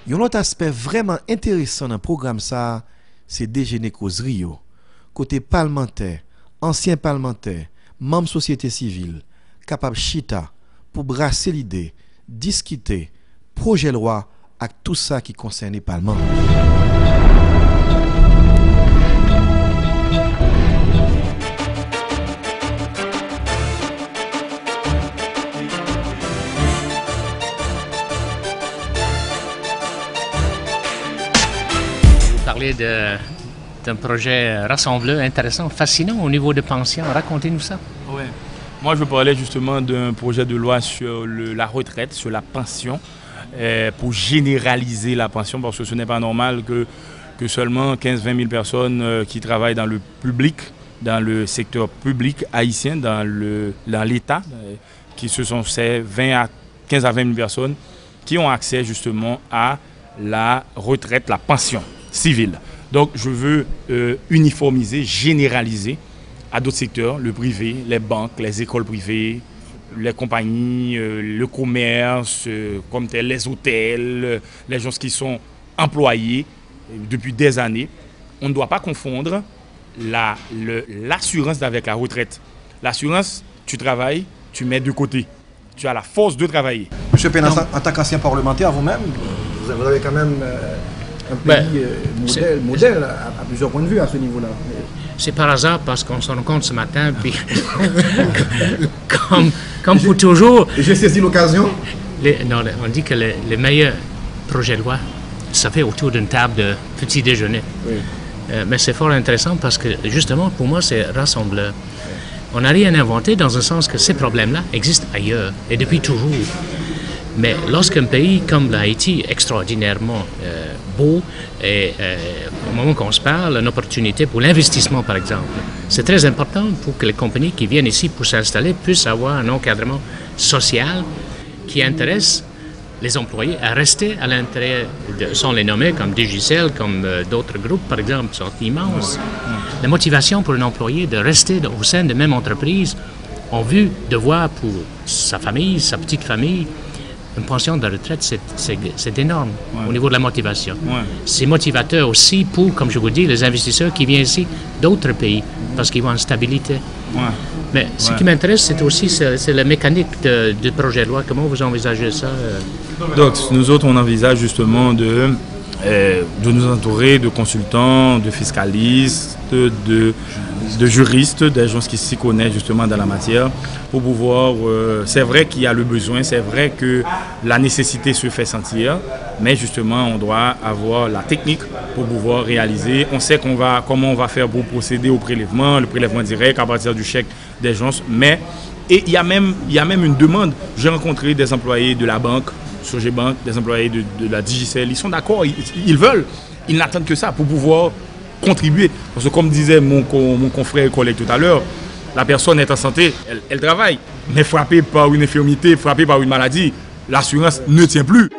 Un autre aspect vraiment intéressant dans le programme, c'est déjeuner causerie. Côté parlementaire, anciens parlementaires, membres société civile, capable chita pour brasser l'idée, discuter, projet loi avec tout ça qui concerne le Parlement. Vous parlez d'un projet rassembleur intéressant, fascinant au niveau de pension. Racontez-nous ça. Ouais. Moi, je parlais justement d'un projet de loi sur la retraite, sur la pension, pour généraliser la pension, parce que ce n'est pas normal que seulement 15-20 000 personnes qui travaillent dans le public, dans le secteur public haïtien, dans l'État, qui ce sont ces 15 à 20 000 personnes qui ont accès justement à la retraite, la pension civile. Donc, je veux uniformiser, généraliser à d'autres secteurs, le privé, les banques, les écoles privées, les compagnies, le commerce, comme tel, les hôtels, les gens qui sont employés depuis des années. On ne doit pas confondre l'assurance avec la retraite. L'assurance, tu travailles, tu mets de côté. Tu as la force de travailler. Monsieur Pénassa, en tant qu'ancien parlementaire vous-même, vous avez quand même un pays modèle à plusieurs points de vue à ce niveau-là. C'est par hasard parce qu'on se rend compte ce matin, puis comme pour toujours... J'ai saisi l'occasion. On dit que les meilleurs projets de loi, ça fait autour d'une table de petit déjeuner. Oui. Mais c'est fort intéressant parce que justement, pour moi, c'est rassembleur. On n'a rien inventé dans un sens que ces problèmes-là existent ailleurs et depuis toujours. Mais lorsqu'un pays comme l'Haïti, extraordinairement beau, et au moment qu'on se parle, une opportunité pour l'investissement, par exemple, c'est très important pour que les compagnies qui viennent ici pour s'installer puissent avoir un encadrement social qui intéresse les employés à rester à l'intérieur, sans les nommer comme Digicel, comme d'autres groupes, par exemple, sont immenses. La motivation pour un employé de rester au sein de la même entreprise en vue de voir pour sa famille, sa petite famille, une pension de retraite, c'est énorme au niveau de la motivation. Ouais. C'est motivateur aussi pour, comme je vous dis, les investisseurs qui viennent ici d'autres pays, parce qu'ils voient une stabilité. Ouais. Mais ce qui m'intéresse, c'est aussi la mécanique du projet de loi. Comment vous envisagez ça? Donc, nous autres, on envisage justement de nous entourer de consultants, de fiscalistes, de juristes, des gens qui s'y connaissent justement dans la matière, pour pouvoir... c'est vrai qu'il y a le besoin, c'est vrai que la nécessité se fait sentir, mais justement, on doit avoir la technique pour pouvoir réaliser. On sait comment on va faire pour procéder au prélèvement, le prélèvement direct à partir du chèque des gens, mais il y a même une demande. J'ai rencontré des employés de la banque, Sogebank, des employés de la Digicel, ils sont d'accord, ils veulent, ils n'attendent que ça pour pouvoir contribuer. Parce que comme disait mon confrère et collègue tout à l'heure, la personne est en santé, elle travaille, mais frappée par une infirmité, frappée par une maladie, l'assurance ne tient plus.